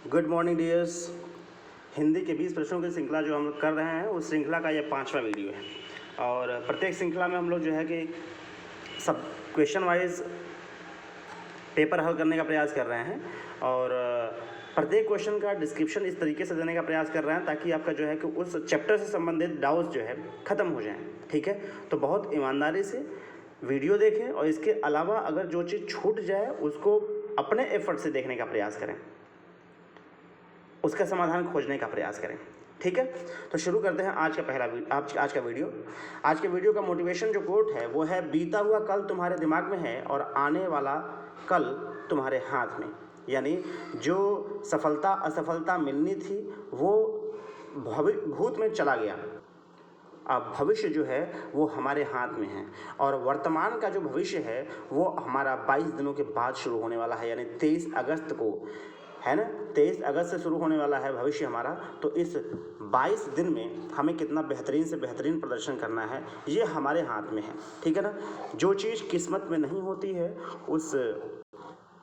Good morning dears. Hindi के 20 प्रश्नों की श्रृंखला जो हम लोग कर रहे हैं उस श्रृंखला का यह 5वां वीडियो है और प्रत्येक श्रृंखला में हम लोग जो है कि सब क्वेश्चन वाइज पेपर हल करने का प्रयास कर रहे हैं और प्रत्येक क्वेश्चन का डिस्क्रिप्शन इस तरीके से देने का प्रयास कर रहे हैं ताकि आपका जो है कि उस चैप्टर से संबंधित डाउट्स जो है ख़त्म हो जाएं। ठीक है, तो बहुत ईमानदारी से वीडियो देखें और इसके अलावा अगर जो चीज़ छूट जाए उसको अपने एफर्ट से देखने का प्रयास करें, उसका समाधान खोजने का प्रयास करें। ठीक है, तो शुरू करते हैं आज का वीडियो। आज के वीडियो का मोटिवेशन जो कोट है वो है, बीता हुआ कल तुम्हारे दिमाग में है और आने वाला कल तुम्हारे हाथ में। यानी जो सफलता असफलता मिलनी थी वो भूत में चला गया, अब भविष्य जो है वो हमारे हाथ में है और वर्तमान का जो भविष्य है वो हमारा 22 दिनों के बाद शुरू होने वाला है। यानी 23 अगस्त को है ना, 23 अगस्त से शुरू होने वाला है भविष्य हमारा। तो इस 22 दिन में हमें कितना बेहतरीन से बेहतरीन प्रदर्शन करना है ये हमारे हाथ में है। ठीक है ना, जो चीज़ किस्मत में नहीं होती है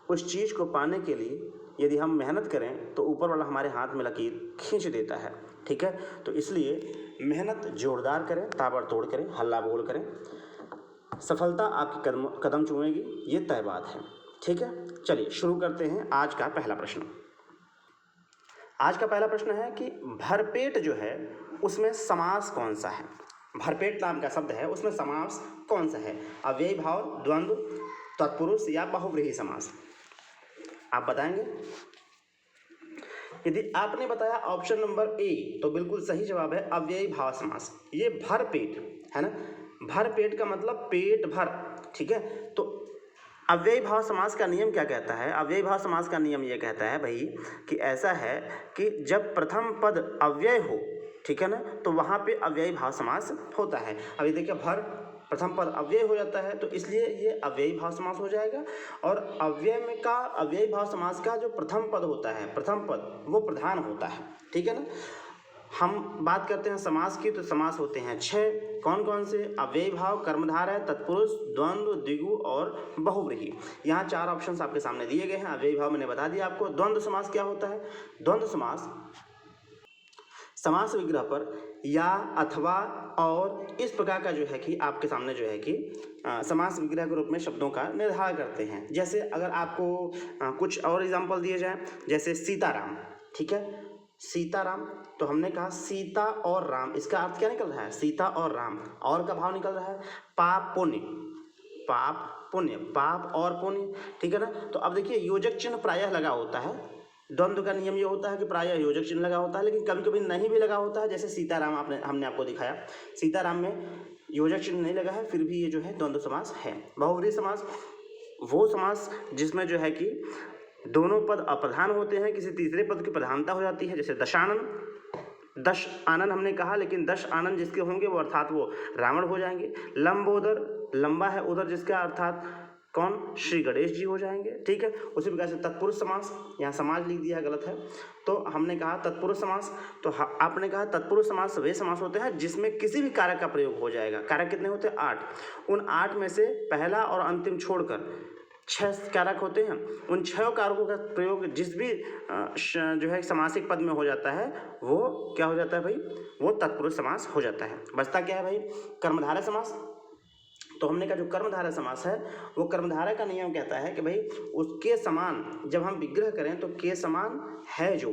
उस चीज़ को पाने के लिए यदि हम मेहनत करें तो ऊपर वाला हमारे हाथ में लकीर खींच देता है। ठीक है, तो इसलिए मेहनत जोरदार करें, ताबड़तोड़ करें, हल्ला बोल करें, सफलता आपकी कदम चूमेगी, ये तय बात है। ठीक है, चलिए शुरू करते हैं आज का पहला प्रश्न। आज का पहला प्रश्न है कि भरपेट जो है उसमें समास कौन सा है। भरपेट नाम का शब्द है, उसमें समास कौन सा है? अव्ययी भाव, द्वंद्व, तत्पुरुष या बहुव्रीहि समास? आप बताएंगे। यदि आपने बताया ऑप्शन नंबर ए तो बिल्कुल सही जवाब है अव्ययी भाव समास। ये भरपेट है ना, भरपेट का मतलब पेट भर। ठीक है, तो अव्ययी भाव समास का नियम क्या कहता है? अव्ययी भाव समास का नियम ये कहता है भाई कि ऐसा है कि जब प्रथम पद अव्यय हो, ठीक है ना, तो वहाँ पे अव्ययी भाव समास होता है। अभी देखिए, भर प्रथम पद अव्यय हो जाता है तो इसलिए ये अव्ययी भाव समास हो जाएगा। और अव्ययी भाव समास का जो प्रथम पद होता है, प्रथम पद वो प्रधान होता है। ठीक है ना, हम बात करते हैं समास की, तो समास होते हैं 6। कौन कौन से? अव्ययी भाव, कर्मधारय, तत्पुरुष, द्वंद्व, द्विगु और बहुव्रीहि। यहाँ 4 ऑप्शंस आपके सामने दिए गए हैं। अव्ययी भाव मैंने बता दिया आपको। द्वंद्व समास क्या होता है? द्वंद्व समास विग्रह पर या, अथवा और इस प्रकार का जो है कि आपके सामने जो है कि समास विग्रह के रूप में शब्दों का निर्धारण करते हैं। जैसे अगर आपको कुछ और एग्जाम्पल दिए जाएं, जैसे सीताराम। ठीक है, सीताराम, तो हमने कहा सीता और राम, इसका अर्थ क्या निकल रहा है? सीता और राम। और का भाव निकल रहा है पाप पुण्य, पाप पुण्य, पाप और पुण्य। ठीक है ना, तो अब देखिए योजक चिन्ह प्रायः लगा होता है। द्वंद्व का नियम ये होता है कि प्रायः योजक चिन्ह लगा होता है, लेकिन कभी कभी नहीं भी लगा होता है। जैसे सीताराम हमने आपको दिखाया, सीताराम में योजक चिन्ह नहीं लगा है, फिर भी ये जो है द्वंद्व समास है। बहुव्रीहि समास वो समास जिसमें जो है कि दोनों पद अप्रधान होते हैं, किसी तीसरे पद की प्रधानता हो जाती है। जैसे दशानन, 10 आनंद हमने कहा, लेकिन 10 आनंद जिसके होंगे वो अर्थात वो रावण हो जाएंगे। लंबोदर, लंबा है उधर जिसका, अर्थात कौन? श्री गणेश जी हो जाएंगे। ठीक है, उसी प्रकार से तत्पुरुष समास, यहाँ समाज लिख दिया गलत है, तो हमने कहा तत्पुरुष समास। तो आपने कहा तत्पुरुष समास वे समास होते हैं जिसमें किसी भी कारक का प्रयोग हो जाएगा। कारक कितने होते हैं? 8। उन 8 में से पहला और अंतिम छोड़कर 6 कारक होते हैं। उन 6 कारकों का प्रयोग जिस भी जो है समासिक पद में हो जाता है वो क्या हो जाता है भाई? वो तत्पुरुष समास हो जाता है। बचता क्या है भाई? कर्मधारय समास। तो हमने कहा जो कर्मधारय समास है वो कर्मधारय का नियम कहता है कि भाई उसके समान जब हम विग्रह करें तो के समान है जो,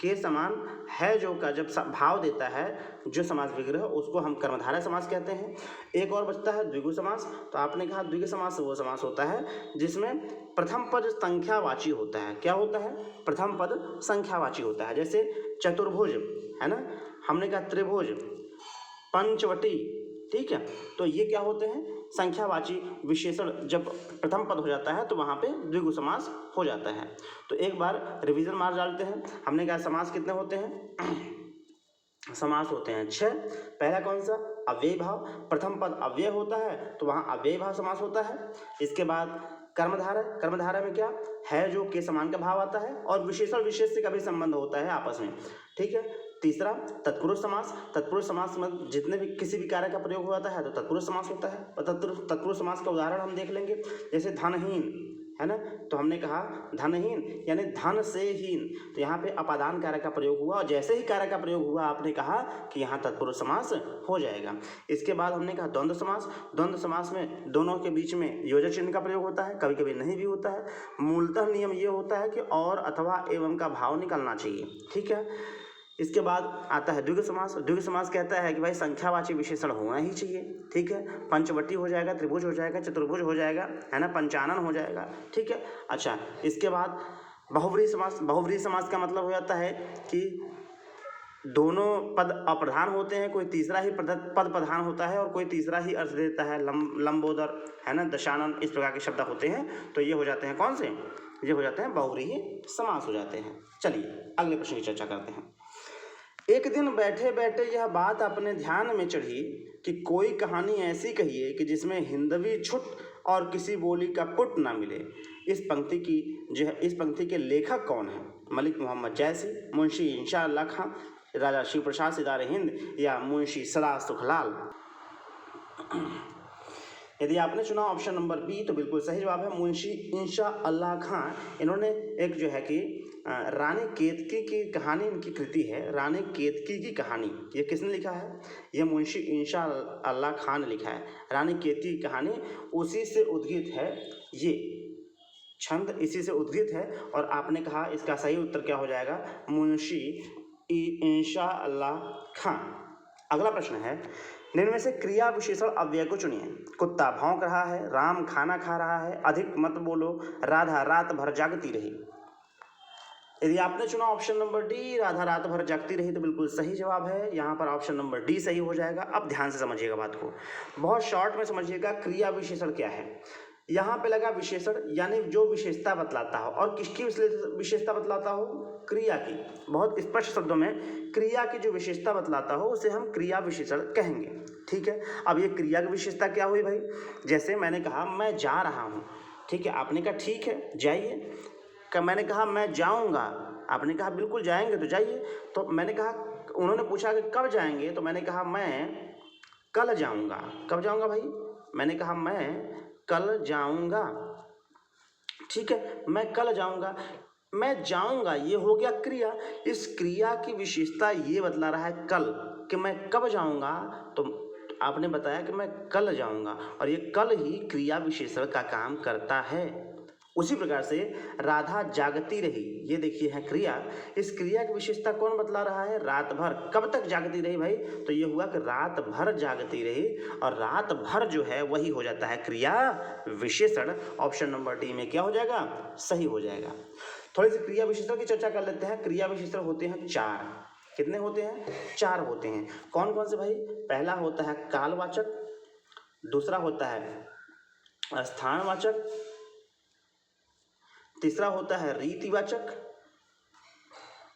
के समान है जो का जब भाव देता है जो समास विग्रह, उसको हम कर्मधारय समास कहते हैं। एक और बचता है द्विगु समास। तो आपने कहा द्विगु समास वो समास होता है जिसमें प्रथम पद संख्यावाची होता है। क्या होता है? प्रथम पद संख्यावाची होता है। जैसे चतुर्भुज है ना, हमने कहा त्रिभुज, पंचवटी। ठीक है, तो ये क्या होते हैं? संख्यावाची विशेषण जब प्रथम पद हो जाता है तो वहाँ पे द्विगु समास हो जाता है। तो एक बार रिवीजन मार डालते हैं। हमने कहा समास कितने होते हैं? समास होते हैं 6। पहला कौन सा? अव्ययी भाव। प्रथम पद अव्यय होता है तो वहाँ अव्ययी भाव समास होता है। इसके बाद कर्मधारय, कर्मधारय में क्या है? जो के समान का भाव आता है और विशेषण विशेष से का भी संबंध होता है आपस में। ठीक है, तीसरा तत्पुरुष समास। तत्पुरुष समास में जितने भी किसी भी कार्य का प्रयोग हो जाता है तो तत्पुरुष समास होता है। तत्पुरुष समास का उदाहरण हम देख लेंगे, जैसे धनहीन है ना। तो हमने कहा धनहीन यानी धन से हीन, तो यहाँ पे अपादान कारक का प्रयोग हुआ और जैसे ही कारक का प्रयोग हुआ आपने कहा कि यहाँ तत्पुरुष समास हो जाएगा। इसके बाद हमने कहा द्वंद्व समास। द्वंद्व समास में दोनों के बीच में योजक चिन्ह का प्रयोग होता है, कभी कभी नहीं भी होता है। मूलतः नियम ये होता है कि और अथवा एवं का भाव निकलना चाहिए, ठीक है। इसके बाद आता है द्विगु समास। द्विगु समास कहता है कि भाई संख्यावाची विशेषण होना ही चाहिए, ठीक है। पंचवटी हो जाएगा, त्रिभुज हो जाएगा, चतुर्भुज हो जाएगा, है ना, पंचानन हो जाएगा, ठीक है। अच्छा, इसके बाद बहुव्रीहि समास। बहुव्रीहि समास का मतलब हो जाता है कि दोनों पद अप्रधान होते हैं, कोई तीसरा ही पद प्रधान होता है और कोई तीसरा ही अर्थ देता है, लंबोदर, है ना, दशानन, इस प्रकार के शब्द होते हैं। तो ये हो जाते हैं कौन से, ये हो जाते हैं बहुव्रीहि समास हो जाते हैं। चलिए अगले प्रश्न की चर्चा करते हैं। एक दिन बैठे बैठे यह बात अपने ध्यान में चढ़ी कि कोई कहानी ऐसी कहिए कि जिसमें हिंदवी छुट और किसी बोली का पुट ना मिले। इस पंक्ति के लेखक कौन है? मलिक मोहम्मद जैसी, मुंशी इंशा अल्लाह खां, राजा शिव प्रसाद सिदारे हिंद या मुंशी सदा सुखलाल। यदि आपने चुना ऑप्शन नंबर बी तो बिल्कुल सही जवाब है मुंशी इंशा अल्लाह खां। इन्होंने एक जो है कि रानी केतकी की कहानी इनकी कृति है, रानी केतकी की कहानी। ये किसने लिखा है? ये मुंशी इंशा अल्लाह खान ने लिखा है। रानी केतकी की कहानी उसी से उद्गीत है, ये छंद इसी से उद्गीत है। और आपने कहा इसका सही उत्तर क्या हो जाएगा? मुंशी इंशा अल्लाह खां। अगला प्रश्न है, निम्न में से क्रिया विशेषण अव्यय को चुनिए। कुत्ता भौंक रहा है, राम खाना खा रहा है, अधिक मत बोलो, राधा रात भर जागती रही। यदि आपने चुना ऑप्शन नंबर डी, राधा रात भर जागती रही, तो बिल्कुल सही जवाब है। यहाँ पर ऑप्शन नंबर डी सही हो जाएगा। अब ध्यान से समझिएगा बात को, बहुत शॉर्ट में समझिएगा। क्रिया विशेषण क्या है? यहाँ पे लगा विशेषण यानी जो विशेषता बतलाता हो, और किसकी विशेषता बतलाता हो? क्रिया की। बहुत स्पष्ट शब्दों में क्रिया की जो विशेषता बतलाता हो उसे हम क्रिया विशेषण कहेंगे, ठीक है। अब ये क्रिया की विशेषता क्या हुई भाई? जैसे मैंने कहा मैं जा रहा हूँ, ठीक है, आपने कहा ठीक है जाइए। मैंने कहा मैं जाऊँगा, आपने कहा बिल्कुल जाएंगे तो जाइए। तो मैंने कहा, उन्होंने पूछा कि कब जाएंगे, तो मैंने कहा मैं कल जाऊँगा। कब जाऊँगा भाई? मैंने कहा मैं कल जाऊँगा, ठीक है, मैं कल जाऊँगा। मैं जाऊँगा ये हो गया क्रिया। इस क्रिया की विशेषता ये बतला रहा है कल, कि मैं कब जाऊँगा। तो आपने बताया कि मैं कल जाऊँगा, और ये कल ही क्रिया विशेषण का काम करता है। उसी प्रकार से राधा जागती रही, ये देखिए है क्रिया। इस क्रिया की विशेषता कौन बतला रहा है? रात भर। कब तक जागती रही भाई? तो ये हुआ कि रात भर जागती रही, और रात भर जो है वही हो जाता है क्रिया विशेषण। ऑप्शन नंबर डी में क्या हो जाएगा? सही हो जाएगा। थोड़ी सी क्रिया विशेषण की चर्चा कर लेते हैं। क्रिया विशेषण होते हैं 4। कितने होते हैं? 4 होते हैं। कौन कौन से भाई? पहला होता है कालवाचक, दूसरा होता है स्थानवाचक, तीसरा होता है रीतिवाचक,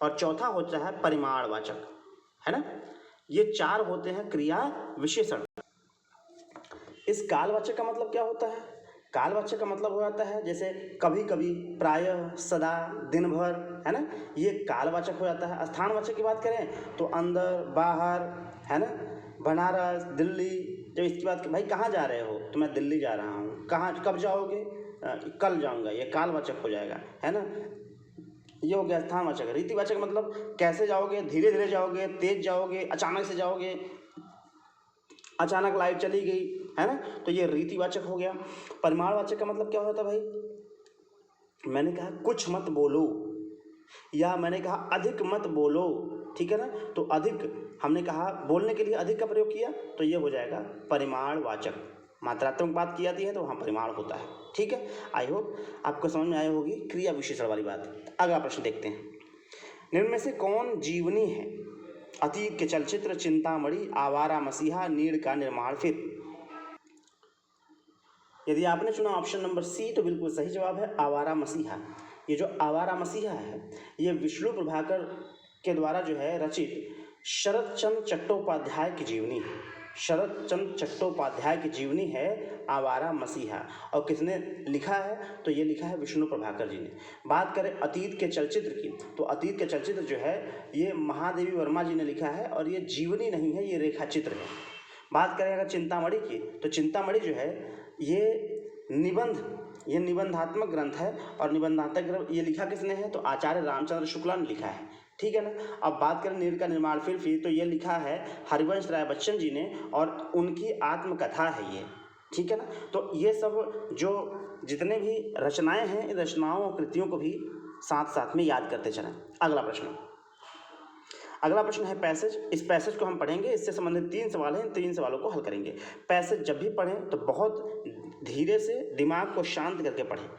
और चौथा होता है परिमाणवाचक, है ना। ये 4 होते हैं क्रिया विशेषण। इस कालवाचक का मतलब क्या होता है? कालवाचक का मतलब हो जाता है जैसे कभी कभी, प्रायः, सदा, दिन भर, है ना, ये कालवाचक हो जाता है। स्थानवाचक की बात करें तो अंदर, बाहर, है ना, बनारस, दिल्ली। जब इसकी बात भाई कहाँ जा रहे हो? तो मैं दिल्ली जा रहा हूँ। कहाँ, कब जाओगे? कल जाऊँगा, ये कालवाचक हो जाएगा, है ना। ये हो गया स्थानवाचक। रीतिवाचक मतलब कैसे जाओगे? धीरे धीरे जाओगे, तेज जाओगे, अचानक से जाओगे, अचानक लाइट चली गई, है ना, तो ये रीतिवाचक हो गया। परिमाणवाचक का मतलब क्या होता है भाई? मैंने कहा कुछ मत बोलो, या मैंने कहा अधिक मत बोलो, ठीक है ना। तो अधिक, हमने कहा बोलने के लिए अधिक का प्रयोग किया, तो ये हो जाएगा परिमाणवाचक। मात्रात्मक बात की जाती है तो वहाँ परिमाण होता है, ठीक है। आई होप आपको समझ में आई होगी क्रिया विशेषण वाली बात। अगला प्रश्न देखते हैं। निम्न में से कौन जीवनी है? अतीत के चलचित्र, चिंतामणि, आवारा मसीहा, नीड़ का निर्माण फिर। यदि आपने चुना ऑप्शन नंबर सी तो बिल्कुल सही जवाब है आवारा मसीहा। ये जो आवारा मसीहा है ये विष्णु प्रभाकर के द्वारा जो है रचित शरत चंद्र चट्टोपाध्याय की जीवनी है। शरत चंद्र चट्टोपाध्याय की जीवनी है आवारा मसीहा। और किसने लिखा है? तो ये लिखा है विष्णु प्रभाकर जी ने। बात करें अतीत के चलचित्र की, तो अतीत के चलचित्र जो है ये महादेवी वर्मा जी ने लिखा है, और ये जीवनी नहीं है, ये रेखा चित्र है। बात करें अगर चिंतामणि की, तो चिंतामणि जो है ये निबंध ये निबंधात्मक ग्रंथ है और निबंधात्मक ग्रंथ ये लिखा किसने है? तो आचार्य रामचंद्र शुक्ला ने लिखा है, ठीक है ना। अब बात करें नीर का निर्माण फिर तो ये लिखा है हरिवंश राय बच्चन जी ने और उनकी आत्मकथा है ये, ठीक है ना। तो ये सब जो जितने भी रचनाएं हैं, इन रचनाओं और कृतियों को भी साथ साथ में याद करते चलें। अगला प्रश्न है पैसेज। इस पैसेज को हम पढ़ेंगे, इससे संबंधित 3 सवाल हैं, इन 3 सवालों को हल करेंगे। पैसेज जब भी पढ़ें तो बहुत धीरे से दिमाग को शांत करके पढ़ें।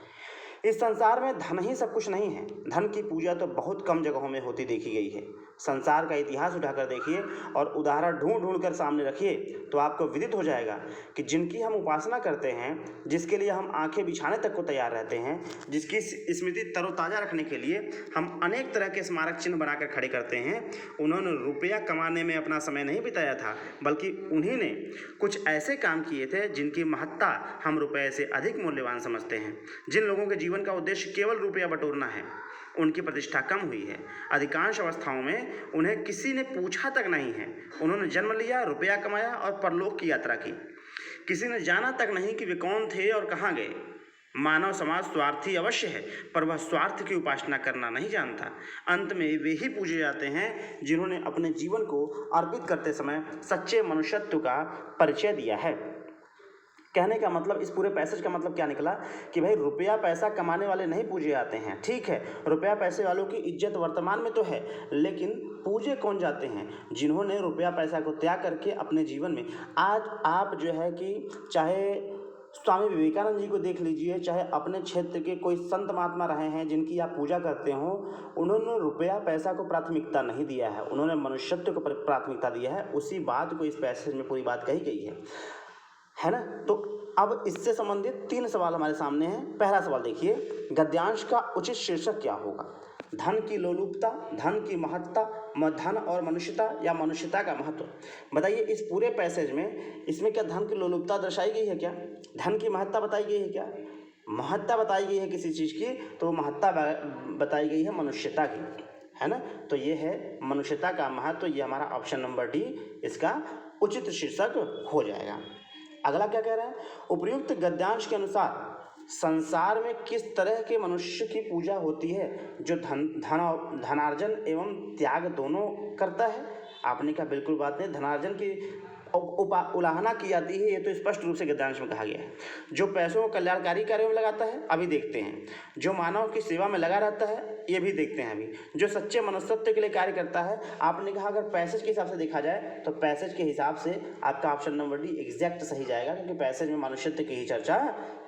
इस संसार में धन ही सब कुछ नहीं है। धन की पूजा तो बहुत कम जगहों में होती देखी गई है। संसार का इतिहास उठाकर देखिए और उदाहरण ढूंढ कर सामने रखिए तो आपको विदित हो जाएगा कि जिनकी हम उपासना करते हैं, जिसके लिए हम आंखें बिछाने तक को तैयार रहते हैं, जिसकी स्मृति तरोताज़ा रखने के लिए हम अनेक तरह के स्मारक चिन्ह बनाकर खड़े करते हैं, उन्होंने रुपया कमाने में अपना समय नहीं बिताया था, बल्कि उन्हीं ने कुछ ऐसे काम किए थे जिनकी महत्ता हम रुपये से अधिक मूल्यवान समझते हैं। जिन लोगों के जीवन का उद्देश्य केवल रुपया बटोरना है, उनकी प्रतिष्ठा कम हुई है। अधिकांश अवस्थाओं में उन्हें किसी ने पूछा तक नहीं है। उन्होंने जन्म लिया, रुपया कमाया और परलोक की यात्रा की। किसी ने जाना तक नहीं कि वे कौन थे और कहाँ गए। मानव समाज स्वार्थी अवश्य है, पर वह स्वार्थ की उपासना करना नहीं जानता। अंत में वे ही पूजे जाते हैं जिन्होंने अपने जीवन को अर्पित करते समय सच्चे मनुष्यत्व का परिचय दिया है। कहने का मतलब, इस पूरे पैसेज का मतलब क्या निकला कि भाई रुपया पैसा कमाने वाले नहीं पूजे जाते हैं। ठीक है, रुपया पैसे वालों की इज्जत वर्तमान में तो है, लेकिन पूजे कौन जाते हैं? जिन्होंने रुपया पैसा को त्याग करके अपने जीवन में, आज आप जो है कि चाहे स्वामी विवेकानंद जी को देख लीजिए, चाहे अपने क्षेत्र के कोई संत महात्मा रहे हैं जिनकी आप पूजा करते हो, उन्होंने रुपया पैसा को प्राथमिकता नहीं दिया है, उन्होंने मनुष्यत्व को प्राथमिकता दिया है। उसी बात को इस पैसेज में पूरी बात कही गई है ना। तो अब इससे संबंधित 3 सवाल हमारे सामने हैं। पहला सवाल देखिए, गद्यांश का उचित शीर्षक क्या होगा? धन की लोलुपता, धन की महत्ता, धन और मनुष्यता या मनुष्यता का महत्व। बताइए, इस पूरे पैसेज में इसमें क्या धन की लोलुपता दर्शाई गई है क्या? धन की महत्ता बताई गई है क्या? महत्ता बताई गई है किसी चीज़ की, तो महत्ता बताई गई है मनुष्यता की, है ना। तो ये है मनुष्यता का महत्व। ये हमारा ऑप्शन नंबर डी इसका उचित शीर्षक हो जाएगा। अगला क्या कह रहा है? उपर्युक्त गद्यांश के अनुसार संसार में किस तरह के मनुष्य की पूजा होती है जो धनार्जन एवं त्याग दोनों करता है? आपने कहा बिल्कुल बात नहीं, धनार्जन की उलाहना की जाती है, ये तो स्पष्ट रूप से गद्यांश में कहा गया है। जो पैसों को कल्याणकारी कार्यों में लगाता है, अभी देखते हैं। जो मानव की सेवा में लगा रहता है, ये भी देखते हैं अभी। जो सच्चे मनुष्यत्व के लिए कार्य करता है, आपने कहा अगर पैसेज के हिसाब से देखा जाए तो पैसेज के हिसाब से आपका ऑप्शन नंबर डी एग्जैक्ट सही जाएगा, क्योंकि पैसेज में मनुष्यत्व की ही चर्चा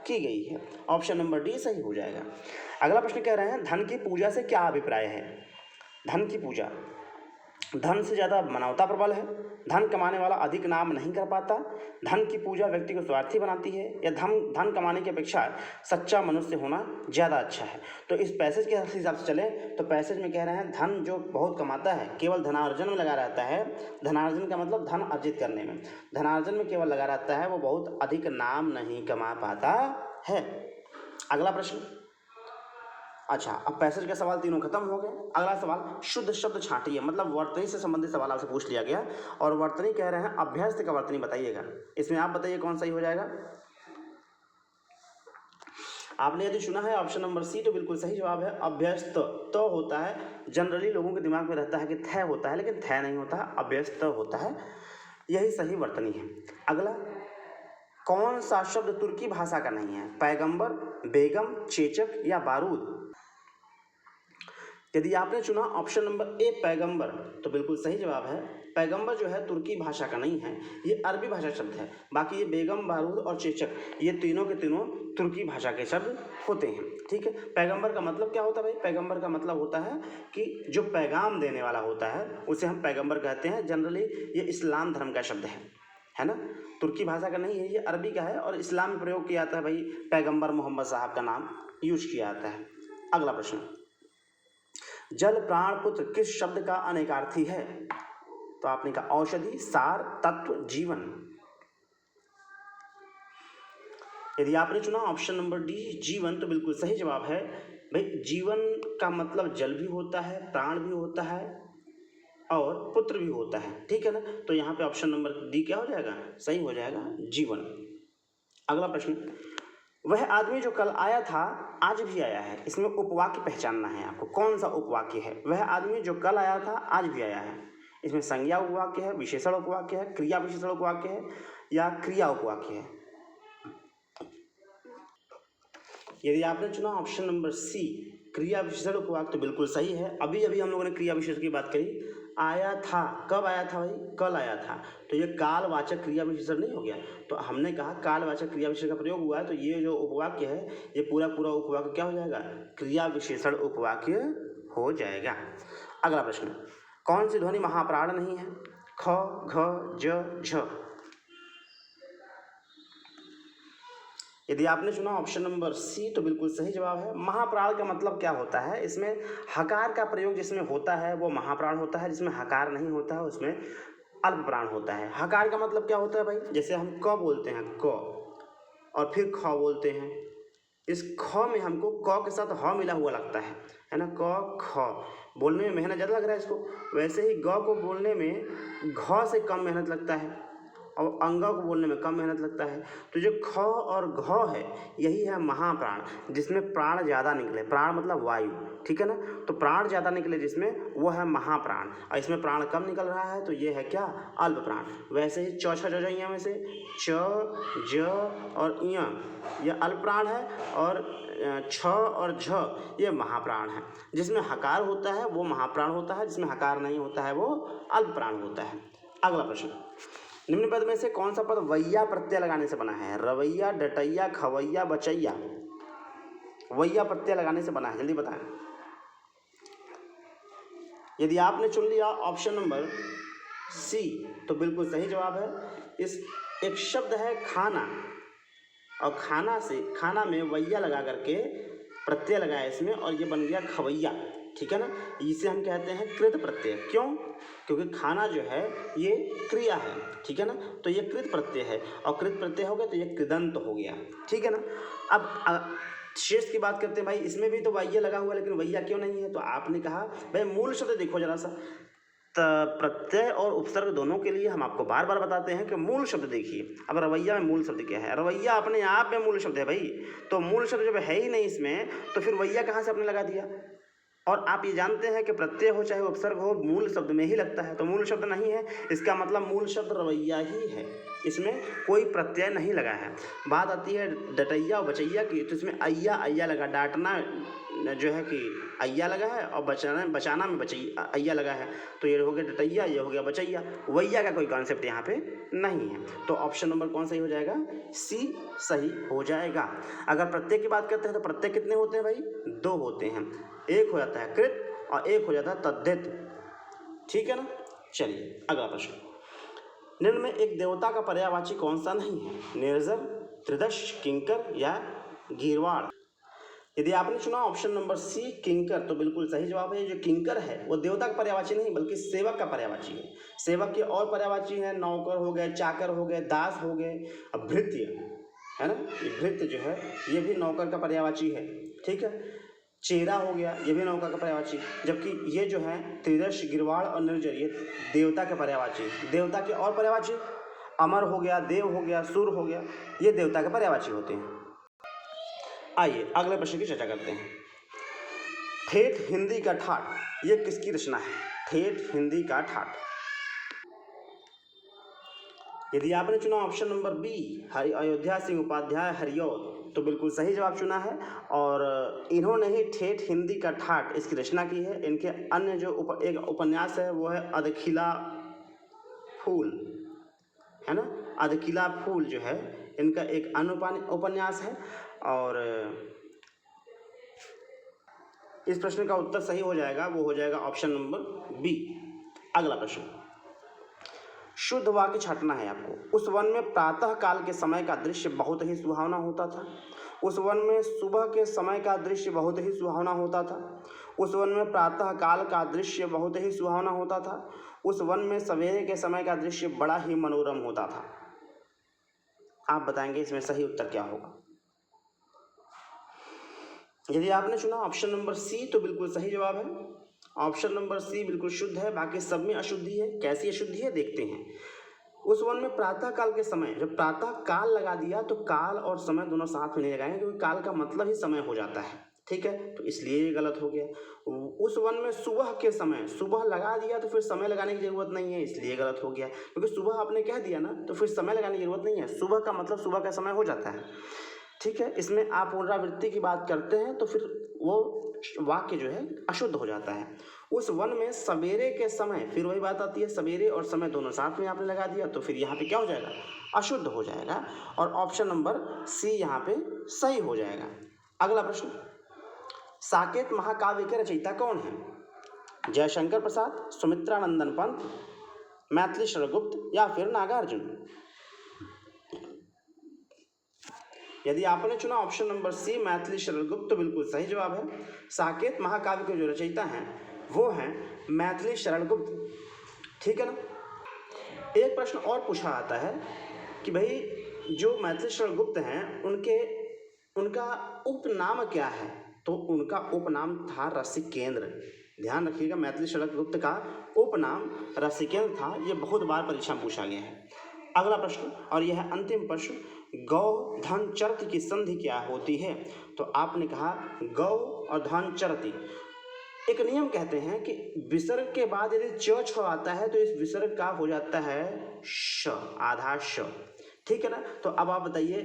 की गई है। ऑप्शन नंबर डी सही हो जाएगा। अगला प्रश्न कह रहे हैं, धन की पूजा से क्या अभिप्राय है? धन की पूजा, धन से ज़्यादा मानवता प्रबल है, धन कमाने वाला अधिक नाम नहीं कर पाता, धन की पूजा व्यक्ति को स्वार्थी बनाती है, या धन कमाने की अपेक्षा सच्चा मनुष्य होना ज़्यादा अच्छा है? तो इस पैसेज के हिसाब से चलें तो पैसेज में कह रहे हैं धन जो बहुत कमाता है केवल धनार्जन में लगा रहता है, धनार्जन का मतलब धन अर्जित करने में, धनार्जन में केवल लगा रहता है, वो बहुत अधिक नाम नहीं कमा पाता है। अगला प्रश्न, अच्छा, अब पैसेज के सवाल तीनों खत्म हो गए। अगला सवाल, शुद्ध शब्द छांटिए, मतलब वर्तनी से संबंधित सवाल आपसे पूछ लिया गया और वर्तनी कह रहे हैं अभ्यस्त का वर्तनी बताइएगा। इसमें आप बताइए कौन सही हो जाएगा। आपने यदि सुना है ऑप्शन नंबर सी तो बिल्कुल सही जवाब है। अभ्यस्त तो होता है, जनरली लोगों के दिमाग में रहता है कि थ होता है, लेकिन थ नहीं होता है, अभ्यस्त होता है, यही सही वर्तनी है। अगला, कौन सा शब्द तुर्की भाषा का नहीं है? पैगंबर, बेगम, चेचक या बारूद? यदि आपने चुना ऑप्शन नंबर ए पैगंबर तो बिल्कुल सही जवाब है। पैगंबर जो है तुर्की भाषा का नहीं है, ये अरबी भाषा शब्द है। बाकी ये बेगम, बारूद और चेचक ये तीनों के तीनों तुर्की भाषा के शब्द होते हैं। ठीक है, पैगंबर का मतलब क्या होता है भाई? पैगंबर का मतलब होता है कि जो पैगाम देने वाला होता है उसे हम पैगंबर कहते हैं। जनरली ये इस्लाम धर्म का शब्द है ना, तुर्की भाषा का नहीं है, ये अरबी का है और इस्लाम में प्रयोग किया जाता है भाई। पैगंबर मोहम्मद साहब का नाम यूज किया जाता है। अगला प्रश्न, जल प्राण पुत्र किस शब्द का अनेकार्थी है? तो आपने कहा औषधि, सार, तत्व, जीवन। यदि आपने चुना ऑप्शन नंबर डी जीवन तो बिल्कुल सही जवाब है। भाई जीवन का मतलब जल भी होता है, प्राण भी होता है और पुत्र भी होता है। ठीक है ना, तो यहाँ पे ऑप्शन नंबर डी क्या हो जाएगा? सही हो जाएगा, जीवन। अगला प्रश्न, वह आदमी जो कल आया था आज भी आया है। इसमें उपवाक्य पहचानना है आपको, कौन सा उपवाक्य है। वह आदमी जो कल आया था आज भी आया है। इसमें संज्ञा उपवाक्य है, विशेषण उपवाक्य है, क्रिया विशेषण उपवाक्य है या क्रिया उपवाक्य है। यदि आपने चुना ऑप्शन नंबर सी क्रिया विशेषण उपवाक्य तो बिल्कुल सही है। अभी अभी हम लोगों ने क्रिया विशेषण की बात करी। आया था, कब आया था भाई? कल आया था। तो ये कालवाचक क्रिया विशेषण नहीं हो गया। तो हमने कहा कालवाचक क्रिया विशेषण का प्रयोग हुआ है, तो ये जो उपवाक्य है ये पूरा पूरा उपवाक्य क्या हो जाएगा? क्रिया विशेषण उपवाक्य हो जाएगा। अगला प्रश्न, कौन सी ध्वनि महाप्राण नहीं है? ख, घ, ज, झ। यदि आपने चुना ऑप्शन नंबर सी तो बिल्कुल सही जवाब है। महाप्राण का मतलब क्या होता है? इसमें हकार का प्रयोग जिसमें होता है वो महाप्राण होता है, जिसमें हकार नहीं होता है उसमें अल्प प्राण होता है। हकार का मतलब क्या होता है भाई? जैसे हम क बोलते हैं क और फिर ख बोलते हैं, इस ख में हमको क के साथ ह मिला हुआ लगता है ना। क ख बोलने में मेहनत ज़्यादा लग रहा है इसको, वैसे ही ग को बोलने में घ से कम मेहनत लगता है और अंगा को बोलने में कम मेहनत लगता है। तो जो ख और घ है यही है महाप्राण, जिसमें प्राण ज़्यादा निकले। प्राण मतलब वायु, ठीक है ना। तो प्राण ज़्यादा निकले जिसमें वो है महाप्राण, और इसमें प्राण कम निकल रहा है तो ये है क्या? अल्प प्राण। वैसे ही च, छ, ज, झ, इया में से च, ज और इया यह अल्प प्राण है और छ और झ ये महाप्राण है। जिसमें हकार होता है वो महाप्राण होता है, जिसमें हकार नहीं होता है वो अल्प प्राण होता है। अगला प्रश्न, निम्न पद में से कौन सा पद वैया प्रत्यय लगाने से बना है? रवैया, डटैया, खवैया, बचैया। वैया प्रत्यय लगाने से बना है, जल्दी बताएं। यदि आपने चुन लिया ऑप्शन नंबर सी तो बिल्कुल सही जवाब है। इस एक शब्द है खाना, और खाना में वैया लगा करके प्रत्यय लगाया इसमें और ये बन गया खवैया, ठीक है ना। इसे हम कहते हैं कृत प्रत्यय। क्यों? क्योंकि खाना जो है ये क्रिया है, ठीक है ना। तो ये कृत प्रत्यय है और कृत प्रत्यय हो गया तो ये कृदंत हो गया, ठीक है ना। अब शेष की बात करते हैं भाई, इसमें भी तो वैया लगा हुआ है लेकिन वैया क्यों नहीं है? तो आपने कहा भाई मूल शब्द देखो जरा सा। प्रत्यय और उपसर्ग दोनों के लिए हम आपको बार बार बताते हैं कि मूल शब्द देखिए। अब रवैया में मूल शब्द क्या है? रवैया अपने आप में मूल शब्द है भाई। तो मूल शब्द जब है ही नहीं इसमें तो फिर वैया कहाँ से आपने लगा दिया? और आप ये जानते हैं कि प्रत्यय हो चाहे उपसर्ग हो मूल शब्द में ही लगता है, तो मूल शब्द नहीं है इसका मतलब मूल शब्द रवैया ही है, इसमें कोई प्रत्यय नहीं लगा है। बात आती है डटैया और बचैया की, तो इसमें अय्या लगा। डांटना जो है कि अय्या लगा है और बचाना में अय्या लगा है, तो ये हो गया डटैया, ये हो गया बचैया। वैया का कोई कॉन्सेप्ट यहाँ पे नहीं है। तो ऑप्शन नंबर कौन सही हो जाएगा? सी सही हो जाएगा। अगर प्रत्यय की बात करते हैं तो प्रत्यय कितने होते हैं भाई? 2 होते हैं, एक हो जाता है कृत और एक हो जाता है तद्धित, ठीक है ना। चलिए अगला प्रश्न, निम्न में एक देवता का पर्यायवाची कौन सा नहीं है? निर्जर, त्रिदश, किंकर या गीरवाड़। यदि आपने चुना ऑप्शन नंबर सी किंकर तो बिल्कुल सही जवाब है। जो किंकर है वो देवता का पर्यायवाची नहीं बल्कि सेवक का पर्यायवाची है। सेवक के और पर्यायवाची हैं, नौकर हो गए, चाकर हो गए, दास हो गए, अब भृत्य है ना, ये भृत्य जो है ये भी नौकर का पर्यायवाची है, ठीक है। चेरा हो गया, ये भी नौकर का पर्यायवाची, जबकि ये जो है त्रिदश, गिरवाड़ और निर्जर ये देवता के पर्यायवाची। देवता के और पर्यायवाची अमर हो गया, देव हो गया, सुर हो गया, ये देवता के पर्यायवाची होते हैं। आइए अगले प्रश्न की चर्चा करते हैं। ठेठ हिंदी का ठाठ ये किसकी रचना है? ठेठ हिंदी का ठाठ। यदि आपने चुना option number B Ayodhya Singh Upadhyay Hariaudh तो बिल्कुल सही जवाब चुना है, और इन्होंने ही ठेठ हिंदी का ठाठ इसकी रचना की है। इनके अन्य जो एक उपन्यास है वो है अधखिला फूल, है ना। अधखिला फूल जो है इनका एक अन्य उपन्यास है, और इस प्रश्न का उत्तर सही हो जाएगा, वो हो जाएगा ऑप्शन नंबर बी। अगला प्रश्न, शुद्ध वाक्य छाटना है आपको। उस वन में प्रातः काल के समय का दृश्य बहुत ही सुहावना होता था। उस वन में सुबह के समय का दृश्य बहुत ही सुहावना होता था। उस वन में प्रातः काल का दृश्य बहुत ही सुहावना होता था। उस वन में सवेरे के समय का दृश्य बड़ा ही मनोरम होता था। आप बताएंगे इसमें सही उत्तर क्या होगा? यदि आपने चुना ऑप्शन नंबर सी तो बिल्कुल सही जवाब है। ऑप्शन नंबर सी बिल्कुल शुद्ध है, बाकी सब में अशुद्धि है। कैसी अशुद्धि है देखते हैं। उस वन में प्रातः काल के समय, जब प्रातः काल लगा दिया तो काल और समय दोनों साथ में नहीं लगाएंगे, क्योंकि काल का मतलब ही समय हो जाता है, ठीक है, तो इसलिए ये गलत हो गया। उस वन में सुबह के समय, सुबह लगा दिया तो फिर समय लगाने की जरूरत नहीं है, इसलिए गलत हो गया, क्योंकि सुबह आपने कह दिया ना, तो फिर समय लगाने की जरूरत नहीं है, सुबह का मतलब सुबह का समय हो जाता है, ठीक है। इसमें आप पुनरावृत्ति की बात करते हैं तो फिर वो वाक्य जो है अशुद्ध हो जाता है। उस वन में सवेरे के समय, फिर वही बात आती है, सवेरे और समय दोनों साथ में आपने लगा दिया तो फिर यहाँ पे क्या हो जाएगा, अशुद्ध हो जाएगा, और ऑप्शन नंबर सी यहाँ पे सही हो जाएगा। अगला प्रश्न, साकेत महाकाव्य के रचयिता कौन है? जयशंकर प्रसाद, सुमित्रानंदन पंत, मैथिली शरण गुप्त या फिर नागार्जुन? यदि आपने चुना option number C Maithili Sharan Gupt तो बिल्कुल सही जवाब है। साकेत महाकाव्य के जो रचयिता हैं वो हैं मैथिली शरण गुप्त, ठीक है ना। एक प्रश्न और पूछा आता है कि भाई जो मैथिली शरण गुप्त हैं उनका उपनाम क्या है? तो उनका उपनाम था रसिकेंद्र। ध्यान रखिएगा, मैथिली शरण गुप्त का उपनाम रसिकेंद्र था। ये बहुत बार परीक्षा में पूछा गया है। अगला प्रश्न, और यह है अंतिम प्रश्न, गौ धन चरति की संधि क्या होती है? तो आपने कहा गौ और धन चरति। एक नियम कहते हैं कि विसर्ग के बाद यदि च छ आता है तो इस विसर्ग का हो जाता है श, आधा श, ठीक है ना। तो अब आप बताइए,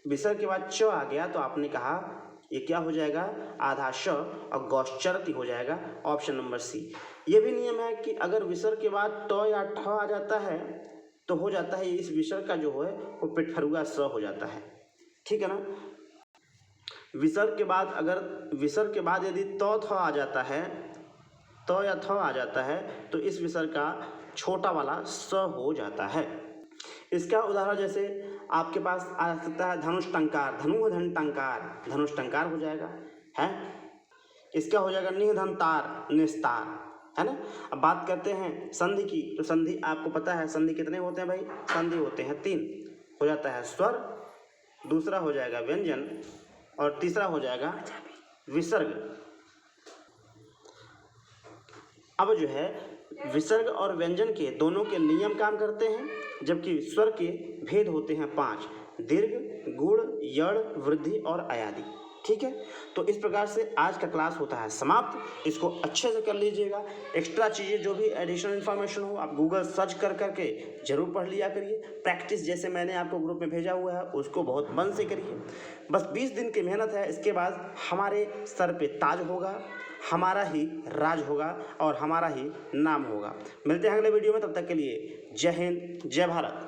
विसर्ग के बाद च आ गया तो आपने कहा ये क्या हो जाएगा, आधा श, और गौश्चरति हो जाएगा, ऑप्शन नंबर सी। ये भी नियम है कि अगर विसर्ग के बाद ट या ठ आ जाता है तो हो जाता है इस विसर्ग का जो है वो पेटफरुआ स हो जाता है, ठीक है ना। विसर्ग के बाद, अगर विसर्ग के बाद यदि त थ आ जाता है, त या थ आ जाता है तो इस विसर्ग का छोटा वाला स हो जाता है। इसका उदाहरण जैसे आपके पास आ सकता है धनुष टंकार, धनु धन टंकार, धनुष टंकार हो जाएगा है। इसका हो जाएगा निधन तार, निस्तार, है ना। अब बात करते हैं संधि की, तो संधि आपको पता है संधि कितने होते हैं भाई, संधि होते हैं 3, हो जाता है स्वर, दूसरा हो जाएगा व्यंजन और तीसरा हो जाएगा विसर्ग। अब जो है विसर्ग और व्यंजन के दोनों के नियम काम करते हैं, जबकि स्वर के भेद होते हैं 5, दीर्घ, गुण, यड़, वृद्धि और अयादि, ठीक है। तो इस प्रकार से आज का क्लास होता है समाप्त। इसको अच्छे से कर लीजिएगा। एक्स्ट्रा चीज़ें जो भी एडिशनल इन्फॉर्मेशन हो आप गूगल सर्च कर करके जरूर पढ़ लिया करिए। प्रैक्टिस जैसे मैंने आपको ग्रुप में भेजा हुआ है उसको बहुत मन से करिए। बस 20 दिन की मेहनत है, इसके बाद हमारे सर पे ताज होगा, हमारा ही राज होगा और हमारा ही नाम होगा। मिलते हैं अगले वीडियो में, तब तक के लिए जय हिंद, जय भारत।